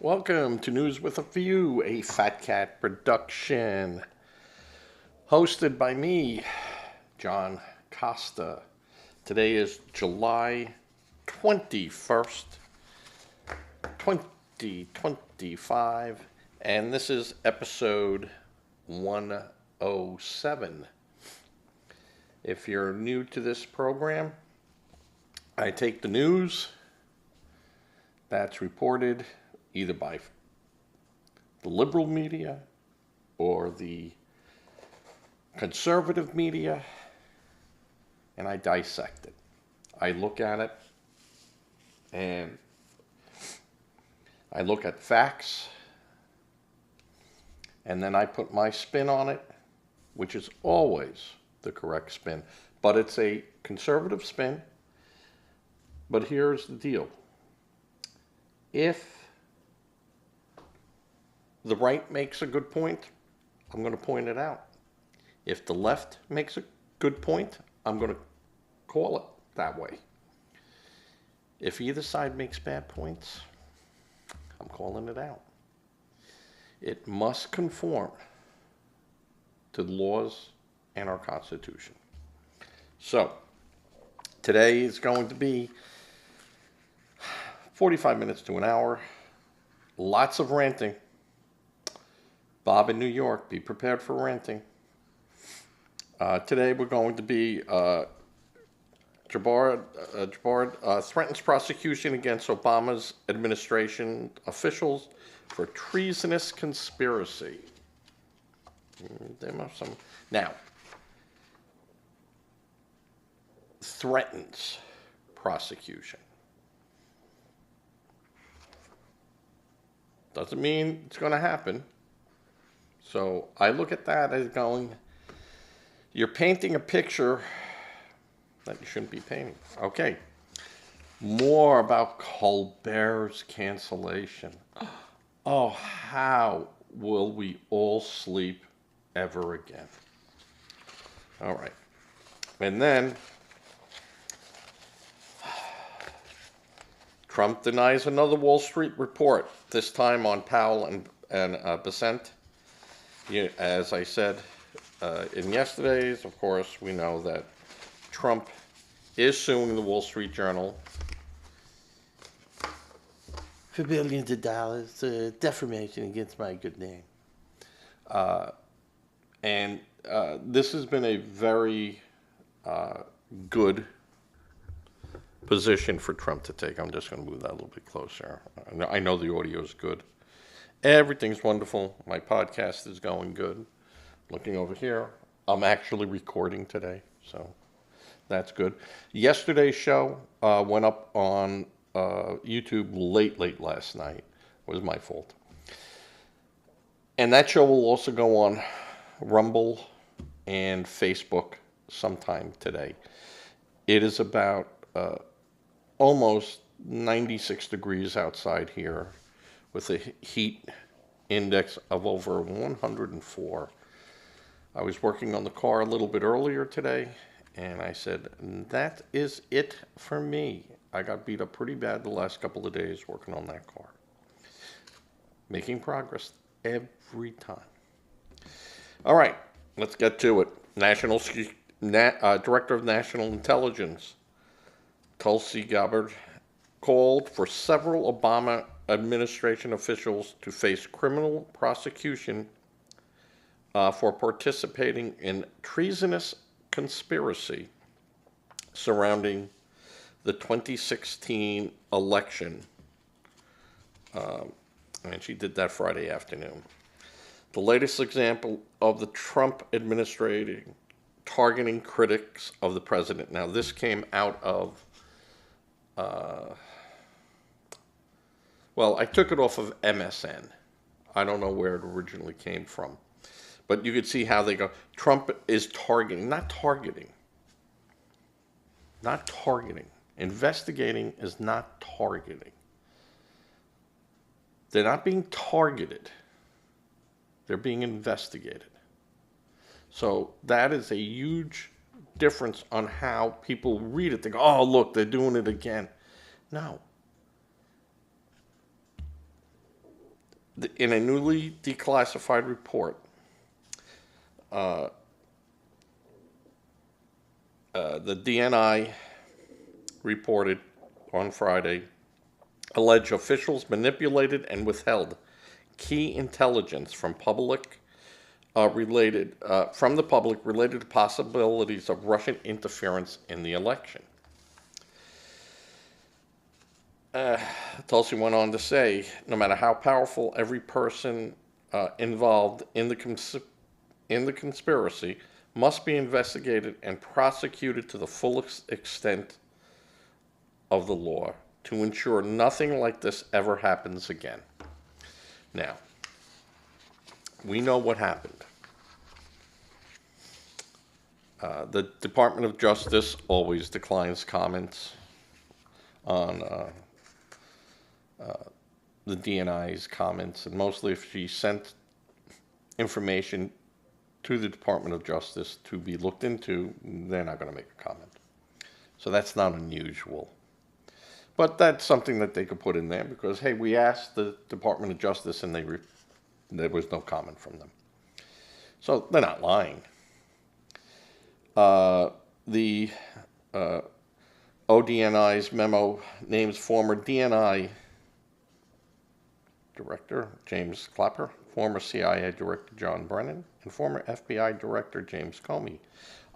Welcome to News with a View, a Fat Cat production, hosted by me, John Costa. Today is July 21st, 2025, and this is episode 107. If you're new to this program, I take the news that's reported either by the liberal media or the conservative media, and I dissect it. I look at it, and I look at facts, and then I put my spin on it, which is always the correct spin. But it's a conservative spin. But here's the deal. If the right makes a good point, I'm going to point it out. If the left makes a good point, I'm going to call it that way. If either side makes bad points, I'm calling it out. It must conform to the laws and our Constitution. So, today is going to be 45 minutes to an hour. Lots of ranting. Bob in New York, be prepared for ranting. Today we're going to be Gabbard threatens prosecution against Obama's administration officials for treasonous conspiracy. Now, threatens prosecution. Doesn't mean it's going to happen. So I look at that as going, you're painting a picture that you shouldn't be painting. Okay. More about Colbert's cancellation. Oh, how will we all sleep ever again? All right. And then Trump denies another Wall Street report, this time on Powell and Besant. As I said in yesterday's, of course, we know that Trump is suing the Wall Street Journal for billions of dollars, defamation against my good name. And this has been a very good position for Trump to take. I'm just going to move that a little bit closer. I know the audio is good. Everything's wonderful. My podcast is going good. Looking over here, I'm actually recording today, so that's good. Yesterday's show went up on YouTube late last night. It was my fault. And that show will also go on Rumble and Facebook sometime today. It is about almost 96 degrees outside here, with a heat index of over 104. I was working on the car a little bit earlier today, and I said, that is it for me. I got beat up pretty bad the last couple of days working on that car. Making progress every time. All right, let's get to it. Director of National Intelligence, Tulsi Gabbard, called for several Obama administration officials to face criminal prosecution for participating in treasonous conspiracy surrounding the 2016 election. And she did that Friday afternoon. The latest example of the Trump administration targeting critics of the president. Now, this came out of well, I took it off of MSN. I don't know where it originally came from. But you could see how they go. Trump is targeting, not targeting. Not targeting. Investigating is not targeting. They're not being targeted. They're being investigated. So that is a huge difference on how people read it. They go, oh, look, they're doing it again. No. In a newly declassified report, the DNI reported on Friday, alleged officials manipulated and withheld key intelligence from the public related to possibilities of Russian interference in the election. Tulsi went on to say, no matter how powerful every person involved in the conspiracy must be investigated and prosecuted to the fullest extent of the law to ensure nothing like this ever happens again. Now, we know what happened. The Department of Justice always declines comments on the DNI's comments, and mostly if she sent information to the Department of Justice to be looked into, they're not going to make a comment. So that's not unusual. But that's something that they could put in there because, hey, we asked the Department of Justice and there was no comment from them. So they're not lying. The ODNI's memo names former DNI Director James Clapper, former CIA Director John Brennan, and former FBI Director James Comey,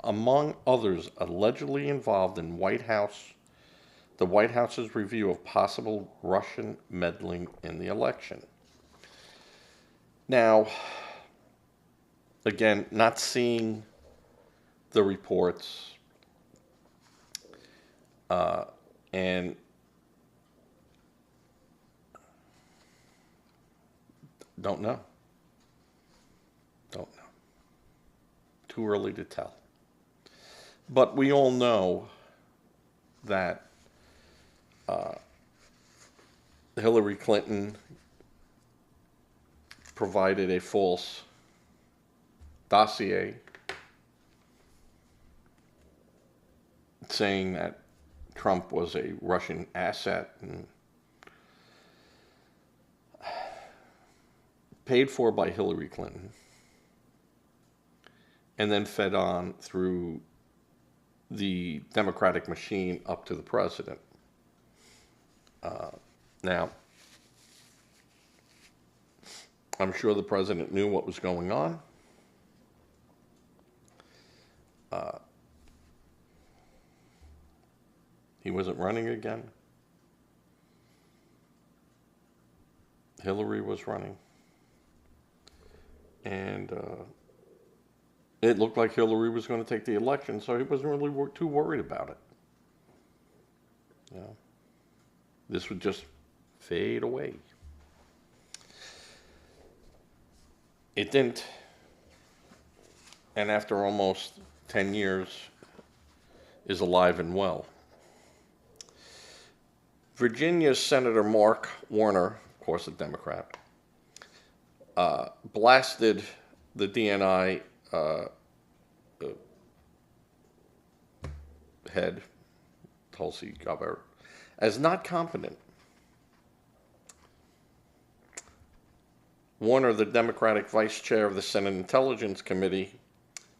among others allegedly involved in the White House's review of possible Russian meddling in the election. Now, again, not seeing the reports and don't know. Too early to tell. But we all know that Hillary Clinton provided a false dossier saying that Trump was a Russian asset and paid for by Hillary Clinton and then fed on through the Democratic machine up to the president. Now, I'm sure the president knew what was going on. He wasn't running again. Hillary was running. And it looked like Hillary was going to take the election, so he wasn't really too worried about it. You know, this would just fade away. It didn't. And after almost 10 years, is alive and well. Virginia's Senator Mark Warner, of course a Democrat, blasted the DNI head, Tulsi Gabbard, as not competent. Warner, the Democratic vice chair of the Senate Intelligence Committee,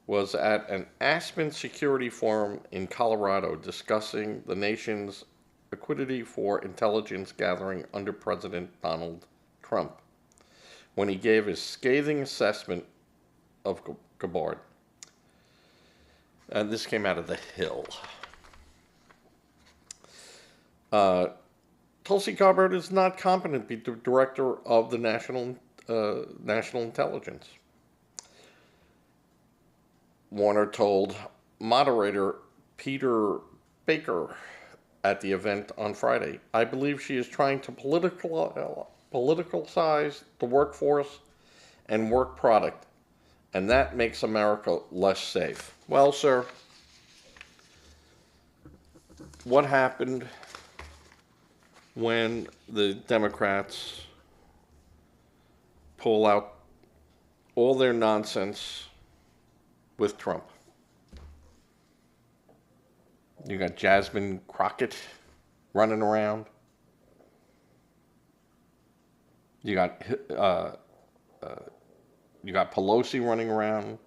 was at an Aspen Security Forum in Colorado discussing the nation's equity for intelligence gathering under President Donald Trump when he gave his scathing assessment of Gabbard. And this came out of The Hill. Tulsi Gabbard is not competent to be the director of the national intelligence. Warner told moderator Peter Baker at the event on Friday, "I believe she is trying to politicalize the workforce and work product, and that makes America less safe." Well, sir, what happened when the Democrats pull out all their nonsense with Trump? You got Jasmine Crockett running around. You got you got Pelosi running around.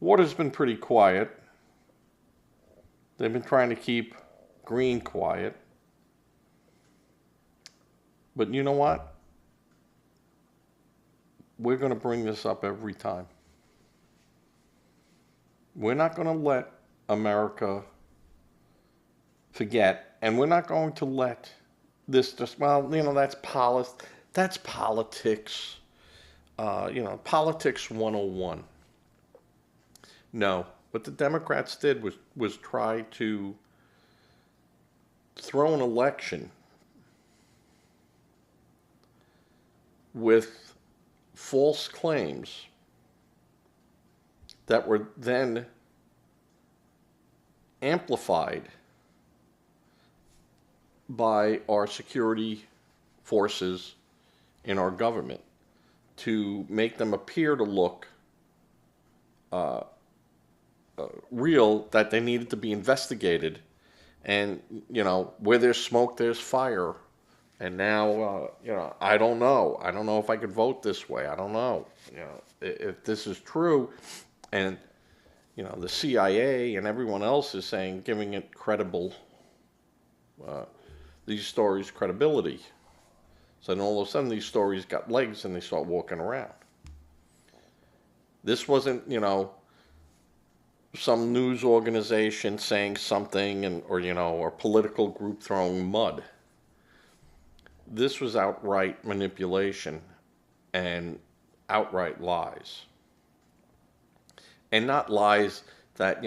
Water's been pretty quiet. They've been trying to keep Green quiet. But you know what? We're going to bring this up every time. We're not going to let America forget, and we're not going to let this just, well, that's politics. Politics 101. No, what the Democrats did was try to throw an election with false claims that were then amplified by our security forces in our government to make them appear to look real, that they needed to be investigated. And, where there's smoke, there's fire. And now, I don't know. I don't know if I could vote this way. I don't know. If this is true, and, the CIA and everyone else is saying, giving it these stories credibility. So then all of a sudden these stories got legs and they start walking around. This wasn't, some news organization saying something or political group throwing mud. This was outright manipulation and outright lies. And not lies that,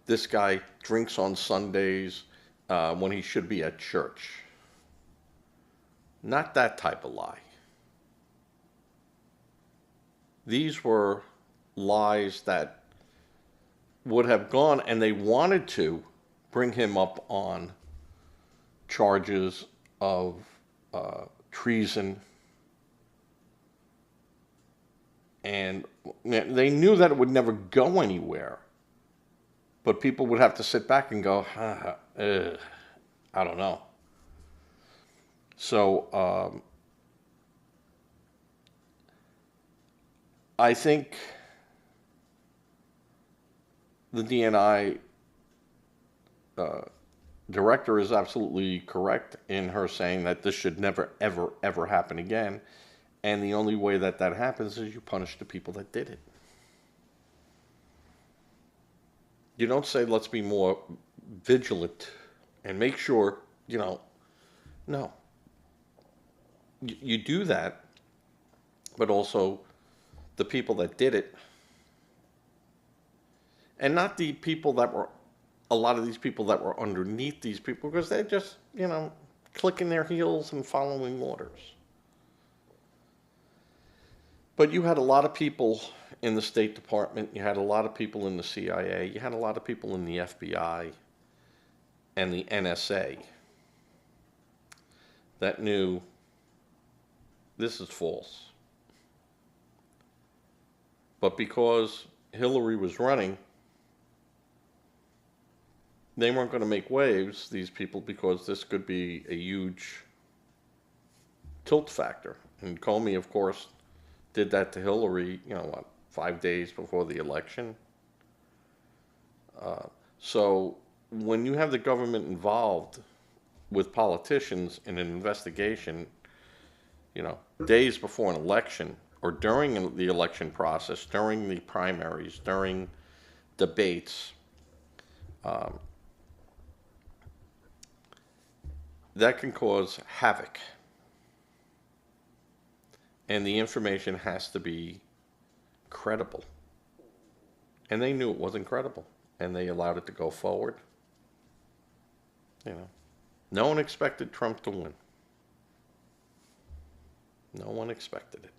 this guy drinks on Sundays when he should be at church. Not that type of lie. These were lies that would have gone, and they wanted to bring him up on charges of treason. And they knew that it would never go anywhere. But people would have to sit back and go, I don't know. So I think the DNI director is absolutely correct in her saying that this should never, ever, ever happen again. And the only way that happens is you punish the people that did it. You don't say, let's be more vigilant and make sure, no. You do that, but also the people that did it, and not the people that were, a lot of these people that were underneath these people, because they're just, clicking their heels and following orders. But you had a lot of people in the State Department, you had a lot of people in the CIA, you had a lot of people in the FBI and the NSA that knew this is false. But because Hillary was running, they weren't going to make waves, these people, because this could be a huge tilt factor. And Comey, of course, did that to Hillary, 5 days before the election. So when you have the government involved with politicians in an investigation, days before an election or during the election process, during the primaries, during debates, that can cause havoc. And the information has to be credible. And they knew it wasn't credible. And they allowed it to go forward. No one expected Trump to win. No one expected it.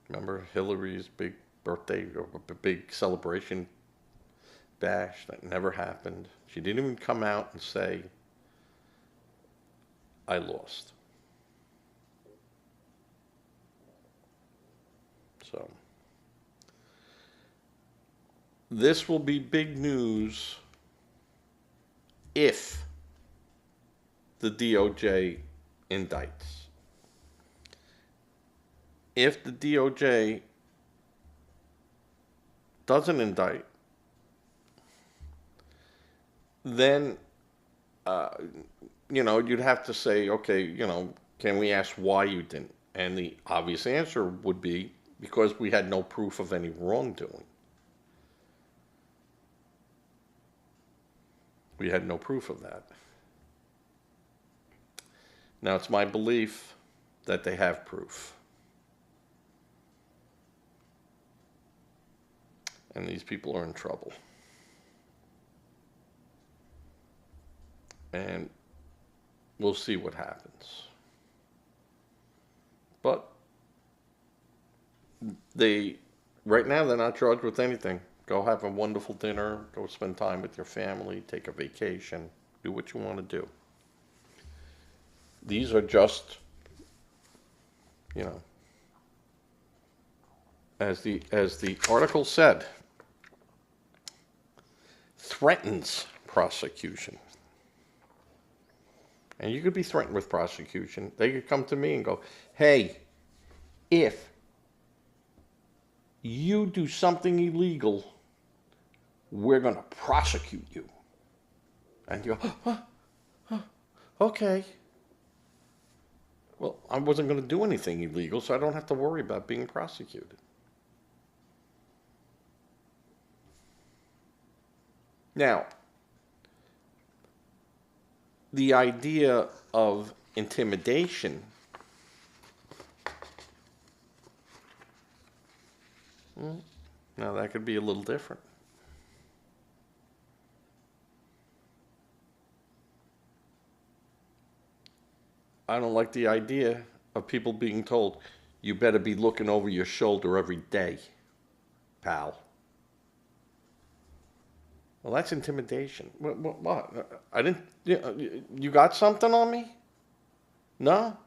Remember Hillary's big birthday or big celebration bash? That never happened. She didn't even come out and say, I lost. So this will be big news if the DOJ indicts. If the DOJ doesn't indict, then, you'd have to say, okay, can we ask why you didn't? And the obvious answer would be because we had no proof of any wrongdoing. We had no proof of that. Now, it's my belief that they have proof. And these people are in trouble. And we'll see what happens. But right now, they're not charged with anything. Go have a wonderful dinner, go spend time with your family, take a vacation, do what you want to do. These are just, as the article said, threatens prosecution. And you could be threatened with prosecution. They could come to me and go, hey, if you do something illegal, we're going to prosecute you. And you go, okay. Well, I wasn't going to do anything illegal, so I don't have to worry about being prosecuted. Now, the idea of intimidation now that could be a little different. I don't like the idea of people being told, you better be looking over your shoulder every day, pal. Well, that's intimidation. What? I didn't. You got something on me? No?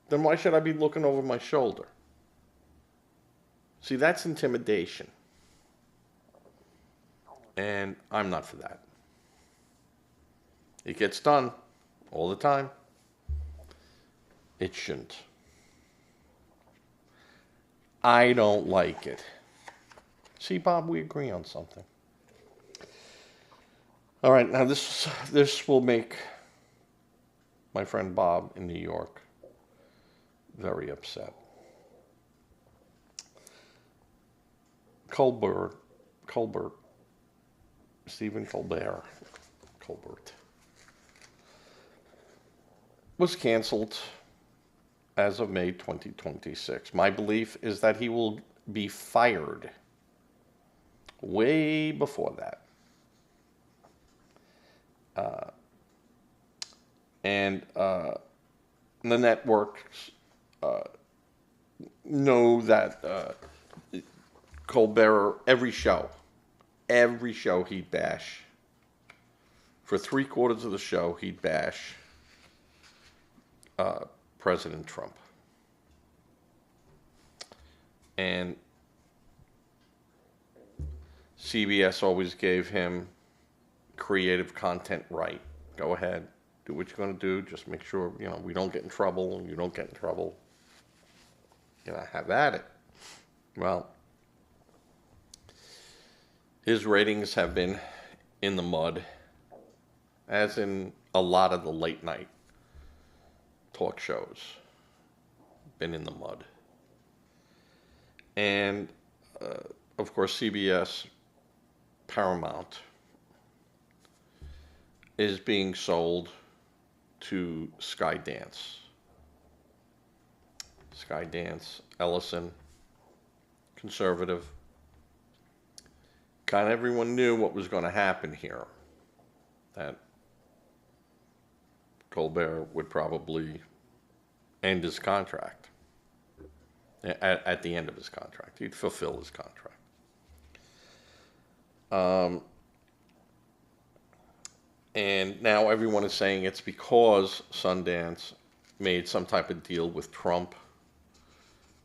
Then why should I be looking over my shoulder? See, that's intimidation. And I'm not for that. It gets done all the time. It shouldn't. I don't like it. See, Bob, we agree on something. All right, now this will make my friend Bob in New York very upset. Colbert, Stephen Colbert, was canceled as of May 2026. My belief is that he will be fired way before that. And the networks know that Colbert, every show he'd bash. For 3/4 of the show, he'd bash President Trump. And CBS always gave him creative content right. Go ahead, do what you're going to do. Just make sure, we don't get in trouble and you don't get in trouble. Have at it. Well, his ratings have been in the mud, as in a lot of the late night talk shows. Been in the mud. And, of course, CBS Paramount is being sold to Skydance. Skydance, Ellison, conservative. Kind of everyone knew what was going to happen here. That Colbert would probably end his contract. At the end of his contract. He'd fulfill his contract. And now everyone is saying it's because Sundance made some type of deal with Trump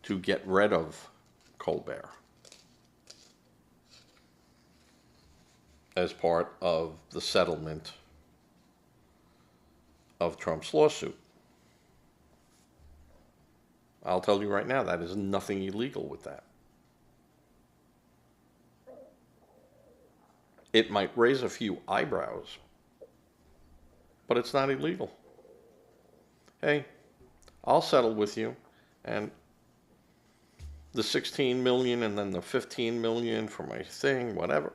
to get rid of Colbert as part of the settlement of Trump's lawsuit. I'll tell you right now, that is nothing illegal with that. It might raise a few eyebrows, but it's not illegal. Hey, I'll settle with you, and the 16 million and then the 15 million for my thing, whatever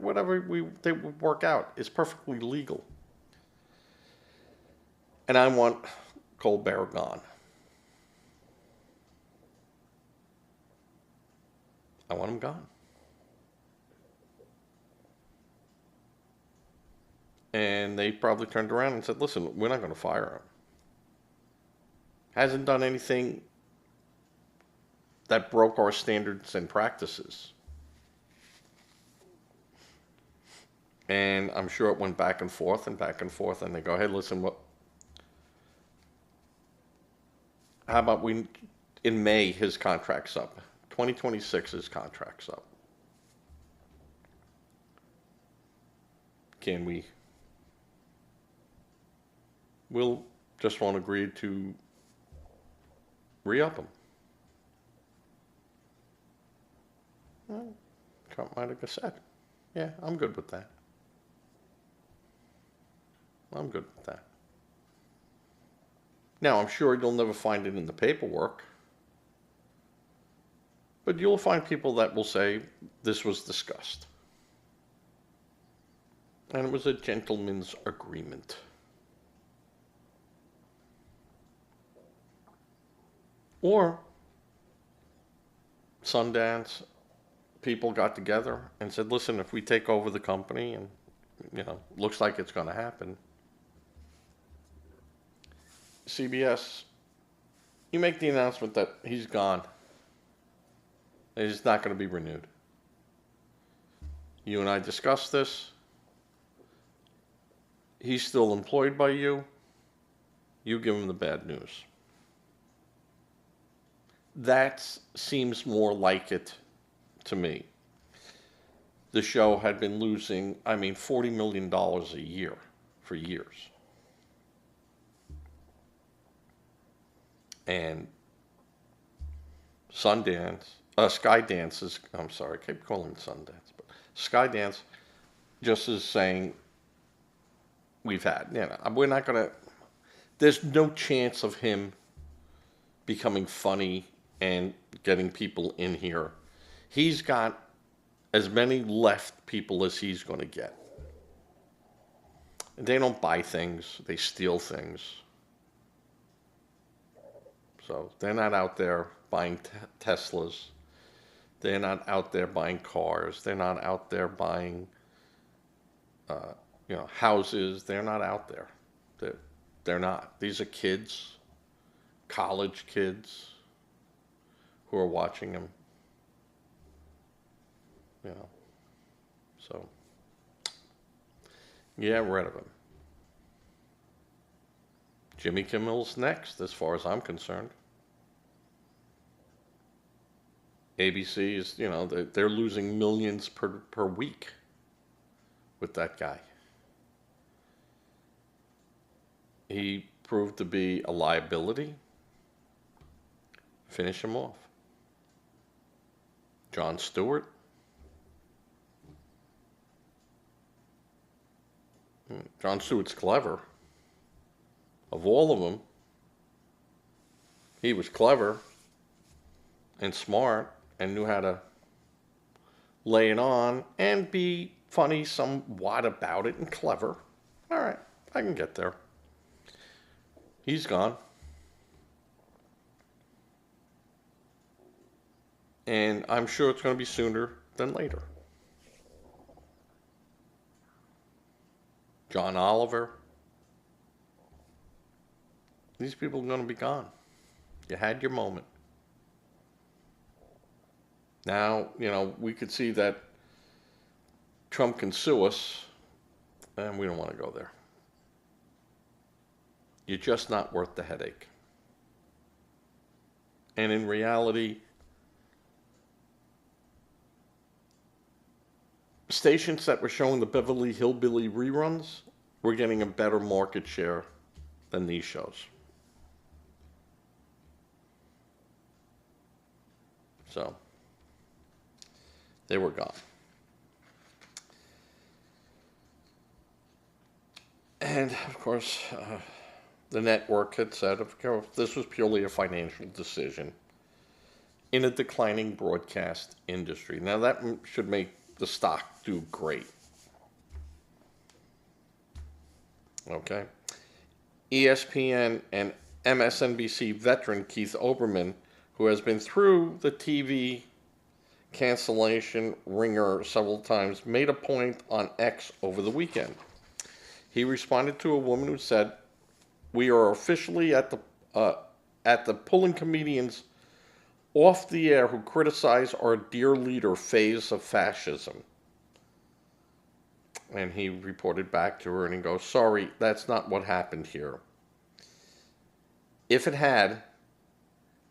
they would work out is perfectly legal. And I want Colbert gone. I want him gone. And they probably turned around and said, listen, we're not going to fire him. Hasn't done anything that broke our standards and practices. And I'm sure it went back and forth, and they go, hey, listen, how about in May, his contract's up. 2026, his contract's up. We'll just won't agree to re-up him. Well, Trump might have said, yeah, I'm good with that. I'm good with that. Now, I'm sure you'll never find it in the paperwork, but you'll find people that will say this was discussed. And it was a gentleman's agreement. Or Sundance people got together and said, listen, if we take over the company and, looks like it's going to happen, CBS, you make the announcement that he's gone. He's not going to be renewed. You and I discussed this. He's still employed by you. You give him the bad news. That seems more like it to me. The show had been losing, $40 million a year for years. And Skydance is, I'm sorry, I keep calling it Sundance, but Skydance just is saying, we're not going to, there's no chance of him becoming funny and getting people in here. He's got as many left people as he's going to get. And they don't buy things, they steal things. So they're not out there buying Teslas. They're not out there buying cars. They're not out there buying, houses. They're not out there. They're not. These are kids, college kids, who are watching him. So get rid of him. Jimmy Kimmel's next, as far as I'm concerned. ABC is, they're losing millions per week with that guy. He proved to be a liability. Finish him off. Jon Stewart. Jon Stewart's clever. Of all of them, he was clever and smart and knew how to lay it on and be funny somewhat about it and clever. All right, I can get there. He's gone. And I'm sure it's going to be sooner than later. John Oliver. These people are going to be gone. You had your moment. Now, we could see that Trump can sue us, and we don't want to go there. You're just not worth the headache. And in reality, stations that were showing the Beverly Hillbilly reruns were getting a better market share than these shows. So, they were gone. And, of course, the network had said, of course, this was purely a financial decision in a declining broadcast industry. Now, that should make the stock do great. Okay? ESPN and MSNBC veteran Keith Olbermann, who has been through the TV cancellation ringer several times, made a point on X over the weekend. He responded to a woman who said, "We are officially at the pulling comedians off the air who criticize our dear leader phase of fascism." And he reported back to her and he goes, "Sorry, that's not what happened here. If it had,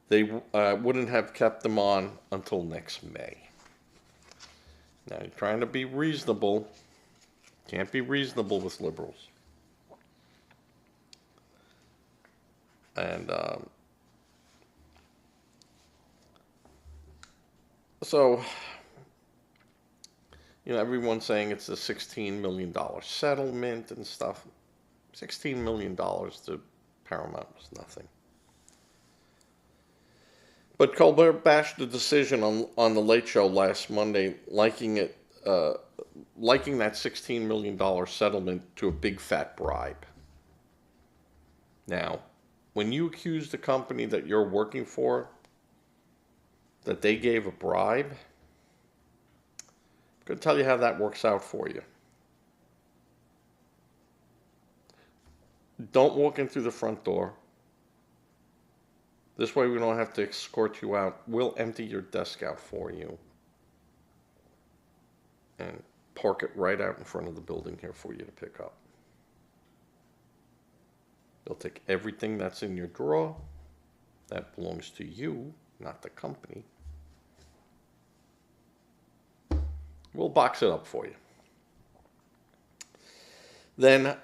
they wouldn't have kept them on until next May." Now, you're trying to be reasonable. Can't be reasonable with liberals. And so, everyone's saying it's a $16 million settlement and stuff. $16 million to Paramount was nothing. But Colbert bashed the decision on the Late Show last Monday, liking that $16 million settlement to a big fat bribe. Now, when you accuse the company that you're working for that they gave a bribe, I'm going to tell you how that works out for you. Don't walk in through the front door. This way we don't have to escort you out. We'll empty your desk out for you and park it right out in front of the building here for you to pick up. They'll take everything that's in your drawer. That belongs to you, not the company. We'll box it up for you. Then,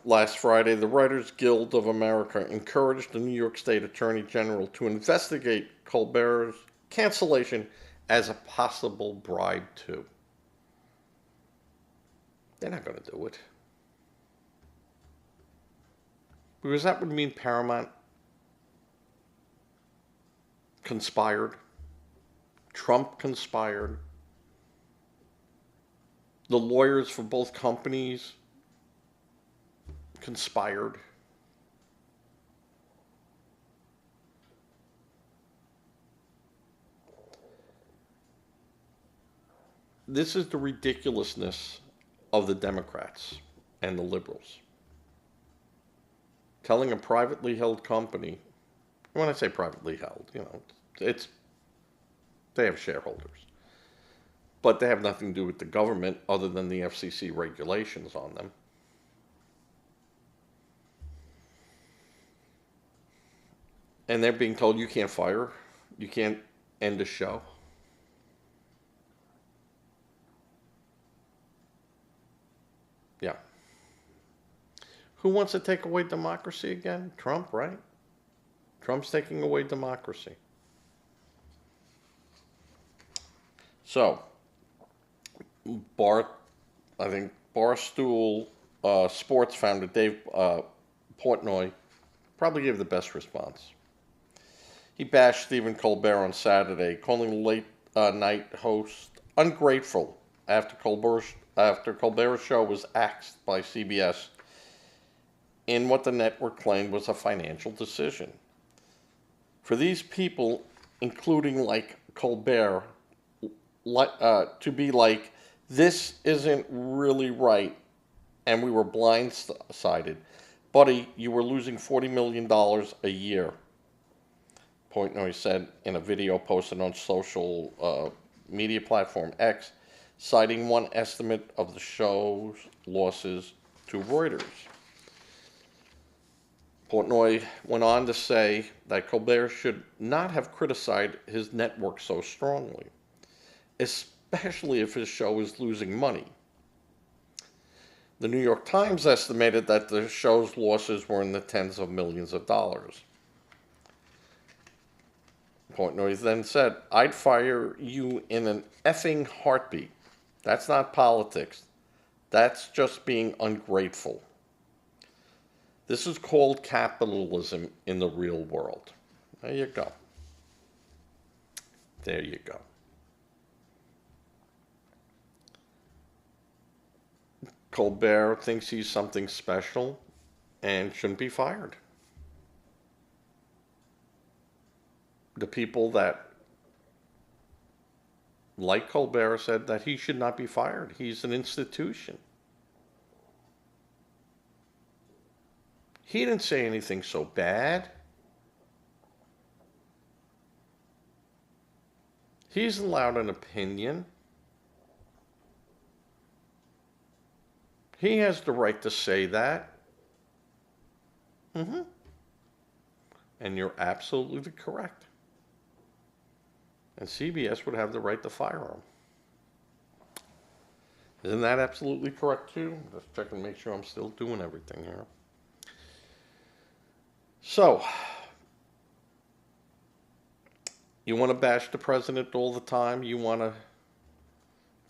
last Friday, the Writers Guild of America encouraged the New York State Attorney General to investigate Colbert's cancellation as a possible bribe, too. They're not going to do it. Because that would mean Paramount conspired. Trump conspired. The lawyers for both companies conspired. This is the ridiculousness of the Democrats and the liberals. Telling a privately held company, when I say privately held, they have shareholders. But they have nothing to do with the government other than the FCC regulations on them. And they're being told you can't fire, you can't end a show. Yeah. Who wants to take away democracy again? Trump, right? Trump's taking away democracy. So, Barstool Sports founder Dave Portnoy probably gave the best response. He bashed Stephen Colbert on Saturday, calling the late night host ungrateful after Colbert's show was axed by CBS in what the network claimed was a financial decision. For these people, including like Colbert, to be like, this isn't really right, and we were blindsided. Buddy, you were losing $40 million a year, Portnoy said in a video posted on social media platform X, citing one estimate of the show's losses to Reuters. Portnoy went on to say that Colbert should not have criticized his network so strongly, especially if his show is losing money. The New York Times estimated that the show's losses were in the tens of millions of dollars. Portnoy then said, I'd fire you in an effing heartbeat. That's not politics. That's just being ungrateful. This is called capitalism in the real world. There you go. There you go. Colbert thinks he's something special and shouldn't be fired. The people that like Colbert said that he should not be fired. He's an institution. He didn't say anything so bad. He's allowed an opinion. He has the right to say that. And you're absolutely correct. And CBS would have the right to fire him. Isn't that absolutely correct too? Just checking to make sure I'm still doing everything here. So, you want to bash the president all the time? You want to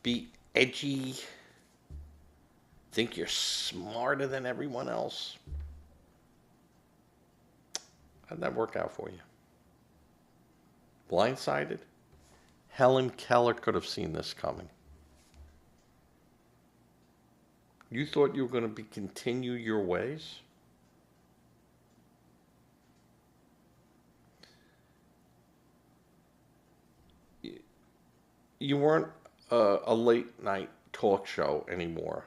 be edgy? Think you're smarter than everyone else? How'd that work out for you? Blindsided? Helen Keller could have seen this coming. You thought you were going to continue your ways? You weren't a late night talk show anymore.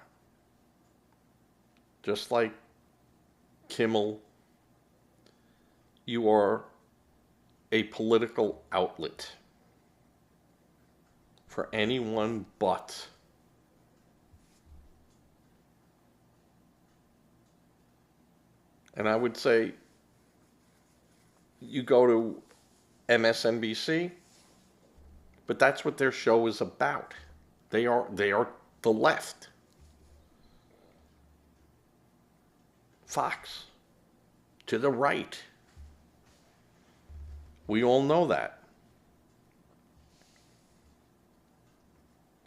Just like Kimmel, you are a political outlet for anyone but. And I would say you go to MSNBC, but that's what their show is about. They are the left. Fox, to the right. We all know that.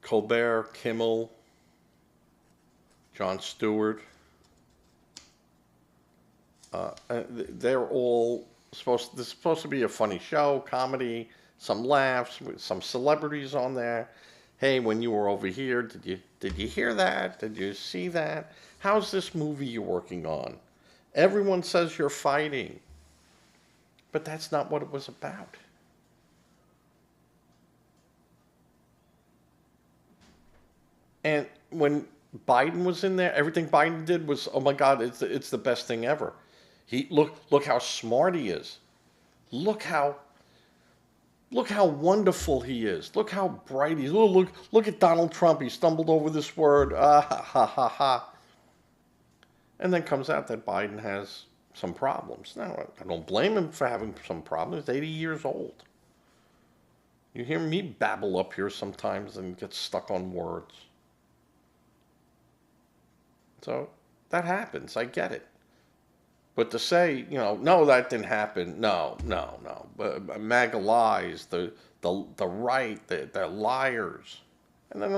Colbert, Kimmel, Jon Stewart, they're all this is supposed to be a funny show, comedy, some laughs, with some celebrities on there. Hey, when you were over here, did you hear that? Did you see that? How's this movie you're working on? Everyone says you're fighting. But that's not what it was about. And when Biden was in there, everything Biden did was, oh my God, it's the best thing ever. Look how smart he is. Look how wonderful he is. Look how bright he is. Look at Donald Trump. He stumbled over this word. Ah, ha, ha, ha, ha. And then comes out that Biden has some problems. Now, I don't blame him for having some problems. He's 80 years old. You hear me babble up here sometimes and get stuck on words. So that happens. I get it. But to say, no, that didn't happen. No. MAGA lies, the right, they're liars. And then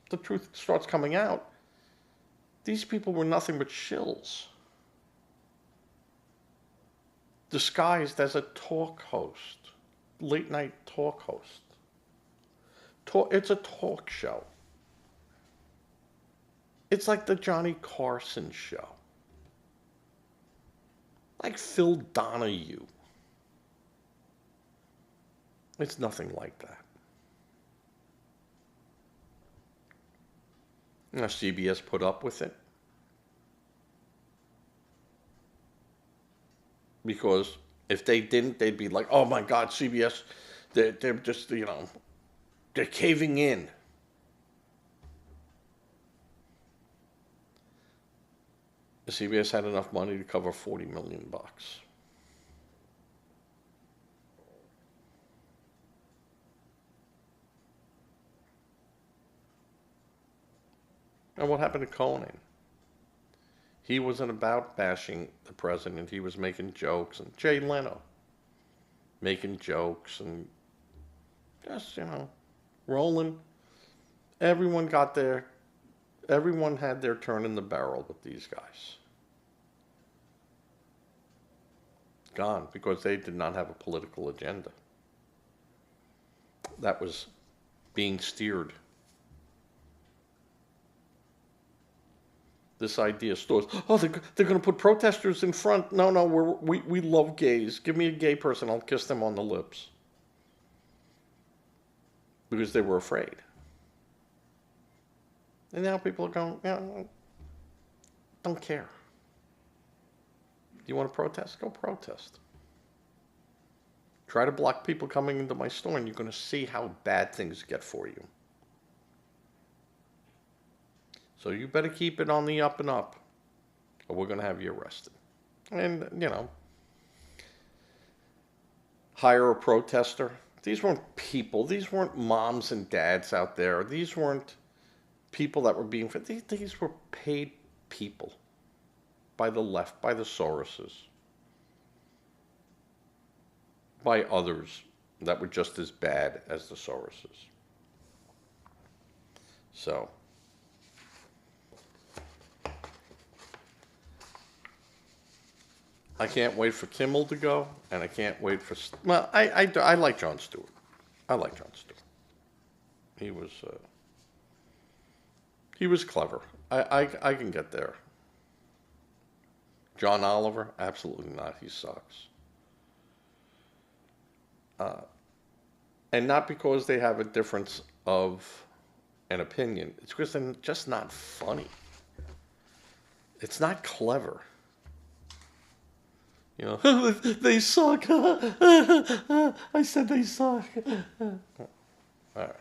the truth starts coming out. These people were nothing but shills. Disguised as a talk host, late night talk host. It's a talk show. It's like the Johnny Carson show. Like Phil Donahue. It's nothing like that. Now, CBS put up with it. Because if they didn't, they'd be like, oh my God, CBS, they're just, they're caving in. CBS had enough money to cover $40 million. And what happened to Conan? He wasn't about bashing the president. He was making jokes. And Jay Leno, making jokes and just, rolling. Everyone had their turn in the barrel with these guys. Gone, because they did not have a political agenda. That was being steered. This idea stores, they're going to put protesters in front. No, we love gays. Give me a gay person, I'll kiss them on the lips. Because they were afraid. And now people are going, don't care. Do you want to protest? Go protest. Try to block people coming into my store, and you're going to see how bad things get for you. So you better keep it on the up and up, or we're going to have you arrested. And, hire a protester. These weren't people. These weren't moms and dads out there. These weren't people that were being... These were paid people by the left, by the Soroses, by others that were just as bad as the Soroses. So... I can't wait for Kimmel to go, and I can't wait for... Well, I like Jon Stewart. I like Jon Stewart. He was clever. I can get there. John Oliver? Absolutely not. He sucks. And not because they have a difference of an opinion. It's because they're just not funny. It's not clever. They suck. I said they suck. All right.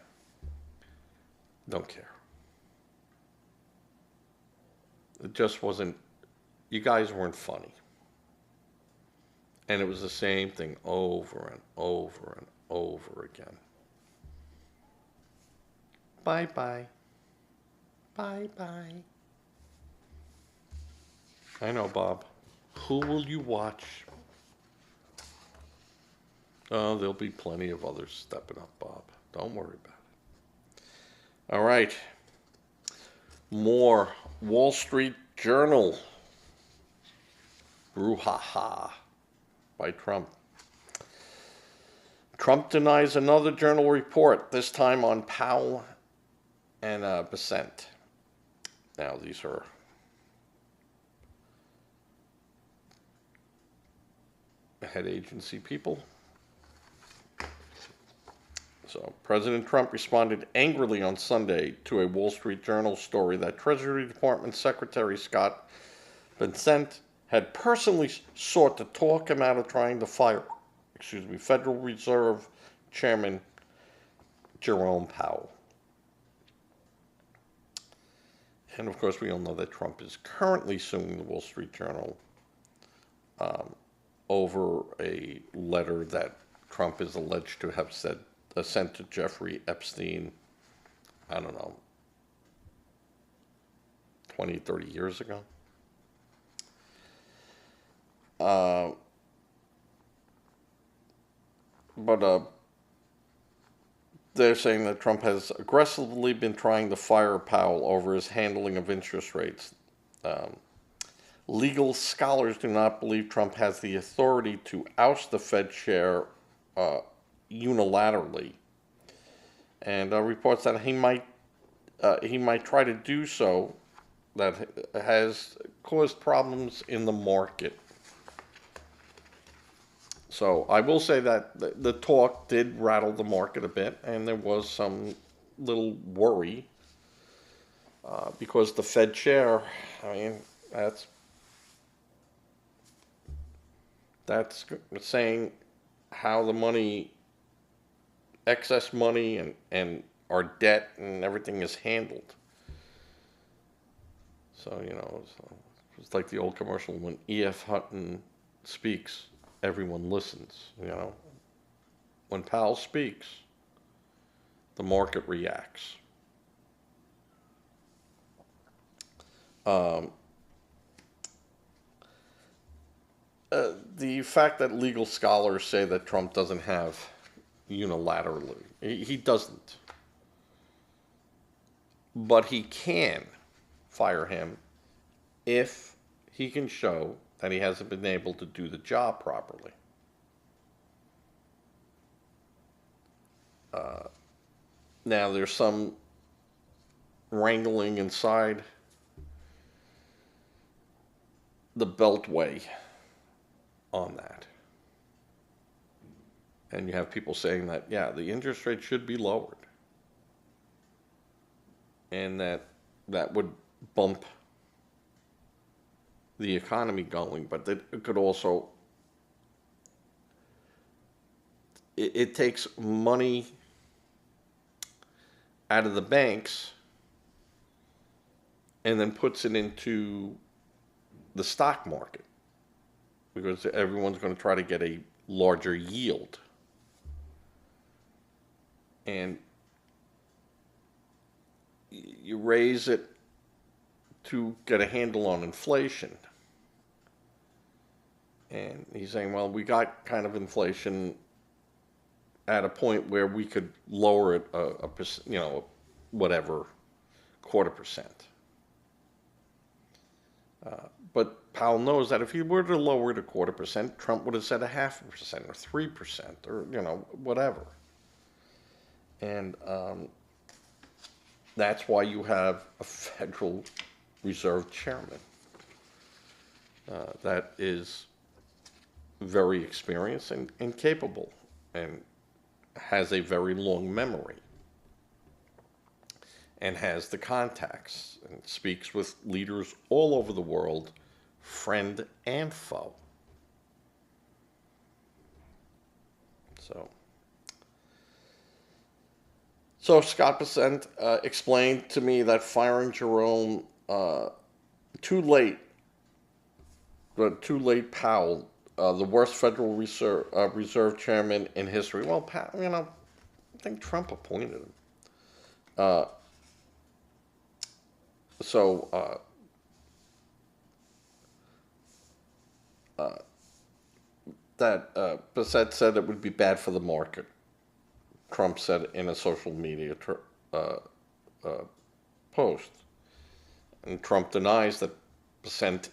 Don't care. It just wasn't, you guys weren't funny. And it was the same thing over and over and over again. Bye-bye. Bye-bye. I know, Bob. Who will you watch? Oh, there'll be plenty of others stepping up, Bob. Don't worry about it. All right. More Wall Street Journal. Brouhaha by Trump. Trump denies another journal report, this time on Powell and Besant. Now, these are head agency people. So, President Trump responded angrily on Sunday to a Wall Street Journal story that Treasury Department Secretary Scott Bessent had personally sought to talk him out of trying to fire, Federal Reserve Chairman Jerome Powell. And of course, we all know that Trump is currently suing the Wall Street Journal over a letter that Trump is alleged to have sent to Jeffrey Epstein, 20, 30 years ago. But they're saying that Trump has aggressively been trying to fire Powell over his handling of interest rates. Legal scholars do not believe Trump has the authority to oust the Fed chair unilaterally, and reports that he might try to do so. That has caused problems in the market. So I will say that the talk did rattle the market a bit, and there was some little worry because the Fed chair, that's saying how the money, excess money and our debt and everything is handled. So, it's like the old commercial, when E.F. Hutton speaks, everyone listens, When Powell speaks, the market reacts. The fact that legal scholars say that Trump doesn't have unilaterally, he doesn't. But he can fire him if he can show that he hasn't been able to do the job properly. Now, there's some wrangling inside the Beltway on that. And you have people saying that, yeah, the interest rate should be lowered. And that would bump the economy going, but that it could also, it takes money out of the banks and then puts it into the stock market because everyone's going to try to get a larger yield. And you raise it to get a handle on inflation. And he's saying, well, we got kind of inflation at a point where we could lower it a percent, whatever, 0.25%. But Powell knows that if he were to lower it a 0.25%, Trump would have said 0.5% or 3% or, whatever. And that's why you have a Federal Reserve chairman that is very experienced and capable and has a very long memory and has the contacts and speaks with leaders all over the world, friend and foe. So Scott Bessent explained to me that firing Jerome too late Powell, the worst Federal Reserve chairman in history. Well, I think Trump appointed him. That Bessent said it would be bad for the market. Trump said in a social media post. And Trump denies that Bessent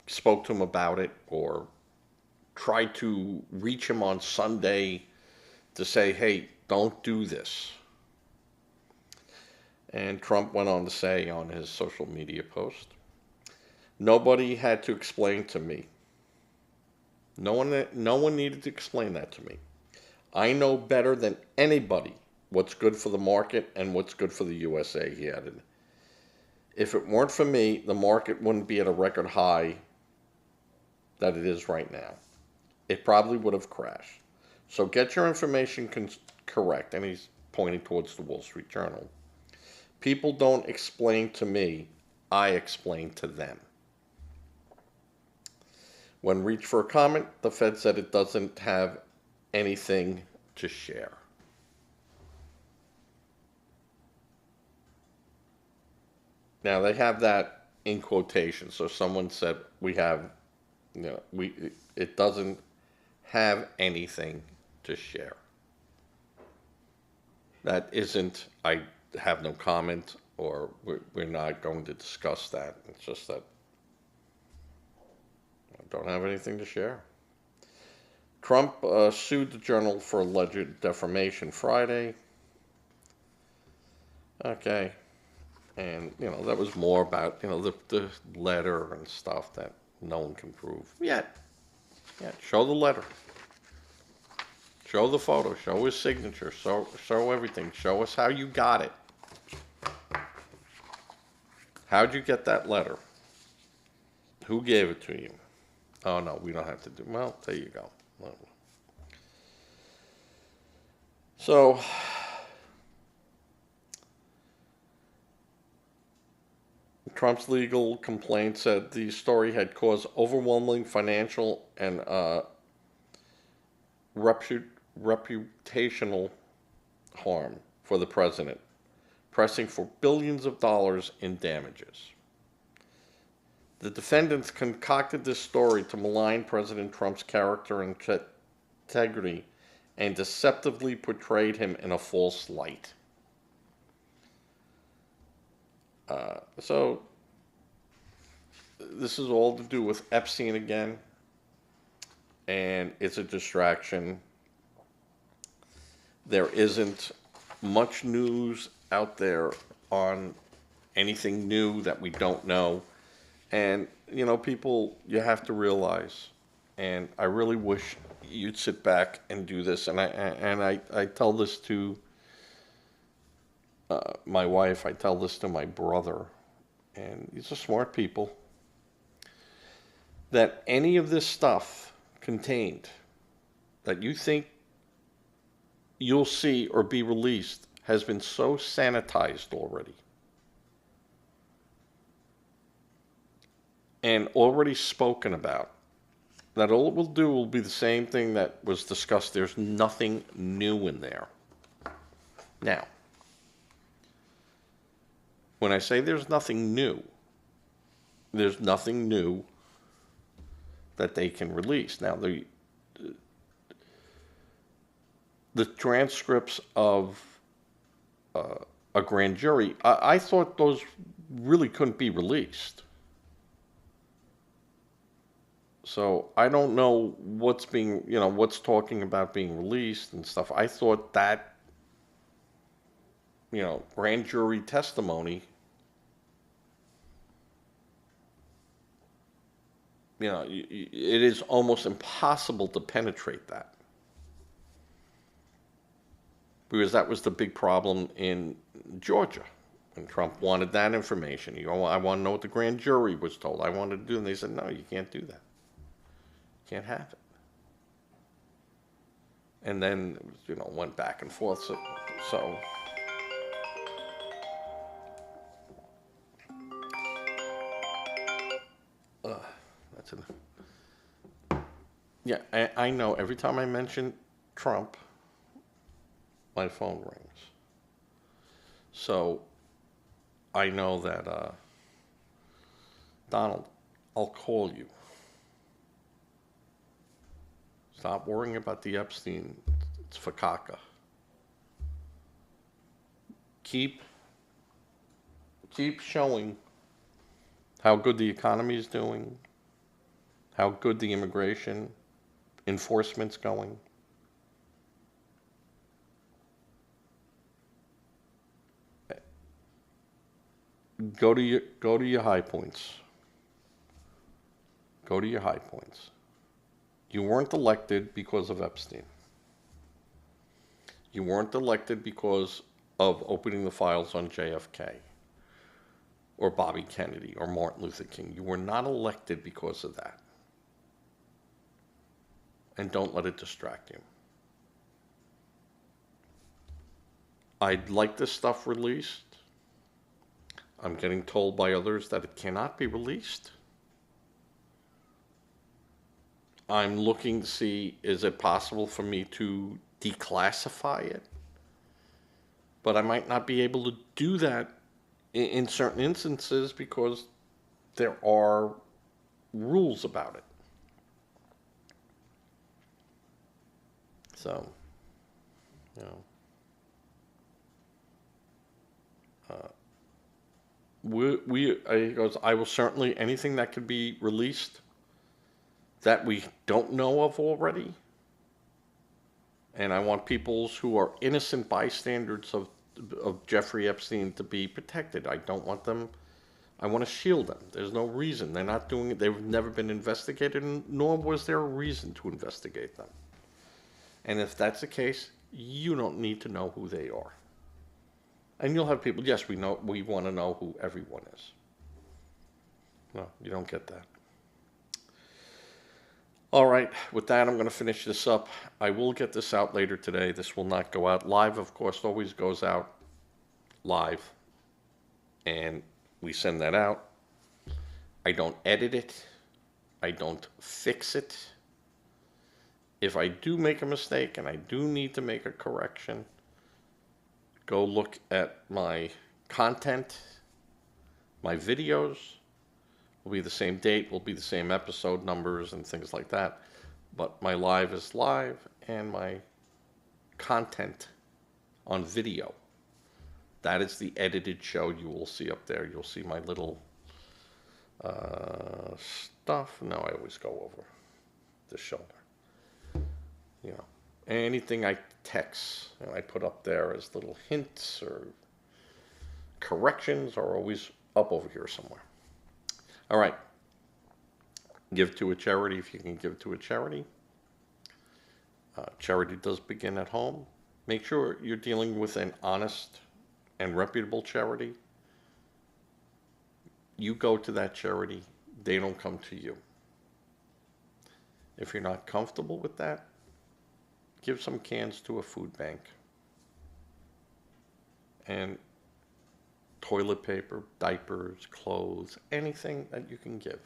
spoke to him about it or tried to reach him on Sunday to say, hey, don't do this. And Trump went on to say on his social media post, nobody had to explain to me. No one needed to explain that to me. I know better than anybody what's good for the market and what's good for the USA, he added. If it weren't for me, the market wouldn't be at a record high that it is right now. It probably would have crashed. So get your information correct. And he's pointing towards the Wall Street Journal. People don't explain to me, I explain to them. When reached for a comment, the Fed said it doesn't have anything to share. Now they have that in quotation. So someone said it doesn't have anything to share. That isn't, I have no comment, or we're not going to discuss that. It's just that I don't have anything to share. Trump sued the Journal for alleged defamation Friday. Okay. And, that was more about, the letter and stuff that no one can prove yet. Yeah, show the letter. Show the photo. Show his signature. Show everything. Show us how you got it. How'd you get that letter? Who gave it to you? Oh, no, we don't have to do. Well, there you go. So, Trump's legal complaint said the story had caused overwhelming financial and reputational harm for the president, pressing for billions of dollars in damages. The defendants concocted this story to malign President Trump's character and integrity and deceptively portrayed him in a false light. So this is all to do with Epstein again, and it's a distraction. There isn't much news out there on anything new that we don't know. And, you know, people, you have to realize, and I really wish you'd sit back and do this. And I tell this to my wife, I tell this to my brother, and these are smart people, that any of this stuff contained that you think you'll see or be released has been so sanitized already and already spoken about that all it will do will be the same thing that was discussed. There's nothing new in there. Now, when I say there's nothing new that they can release. Now, the transcripts of a grand jury, I thought those really couldn't be released. So I don't know what's being, what's talking about being released and stuff. I thought that, grand jury testimony, it is almost impossible to penetrate that. Because that was the big problem in Georgia. When Trump wanted that information. I want to know what the grand jury was told. I wanted to do it. And they said, no, you can't do that. You can't have it. And then, went back and forth. So that's it. Yeah, I know. Every time I mention Trump, my phone rings. So I know that, Donald, I'll call you. Stop worrying about the Epstein. It's fakaka. Keep showing how good the economy is doing, how good the immigration enforcement's going. Go to your high points. Go to your high points. You weren't elected because of Epstein. You weren't elected because of opening the files on JFK or Bobby Kennedy or Martin Luther King. You were not elected because of that. And don't let it distract you. I'd like this stuff released. I'm getting told by others that it cannot be released. I'm looking to see, is it possible for me to declassify it? But I might not be able to do that in certain instances because there are rules about it. So, he goes, I will certainly, anything that could be released that we don't know of already. And I want people who are innocent bystanders of Jeffrey Epstein to be protected. I don't want them, I want to shield them. There's no reason. They're not doing it. They've never been investigated, nor was there a reason to investigate them. And if that's the case, you don't need to know who they are. And you'll have people, yes, we want to know who everyone is. No, you don't get that. All right, with that, I'm going to finish this up. I will get this out later today. This will not go out live, of course, always goes out live. And we send that out. I don't edit it. I don't fix it. If I do make a mistake and I do need to make a correction, go look at my content, my videos, Will be the same date, will be the same episode numbers and things like that. But my live is live, and my content on video, that is the edited show you will see up there. You'll see my little stuff. No, I always go over the shoulder. You know, anything I text and I put up there as little hints or corrections are always up over here somewhere. All right. Give to a charity if you can give to a charity. Charity does begin at home. Make sure you're dealing with an honest and reputable charity. You go to that charity, they don't come to you. If you're not comfortable with that, give some cans to a food bank. And toilet paper, diapers, clothes, anything that you can give.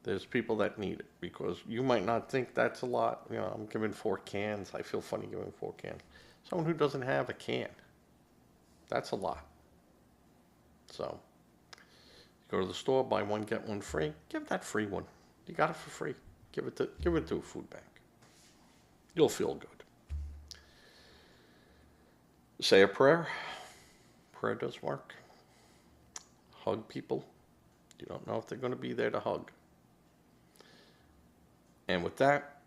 There's people that need it, because you might not think that's a lot. You know, I'm giving 4 cans. I feel funny giving 4 cans. Someone who doesn't have a can, that's a lot. So, you go to the store, buy one, get one free. Give that free one. You got it for free. Give it to a food bank. You'll feel good. Say a prayer. Prayer does work. Hug people. You don't know if they're going to be there to hug. And with that,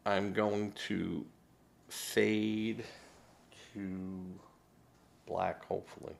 I'm going to fade to black, hopefully.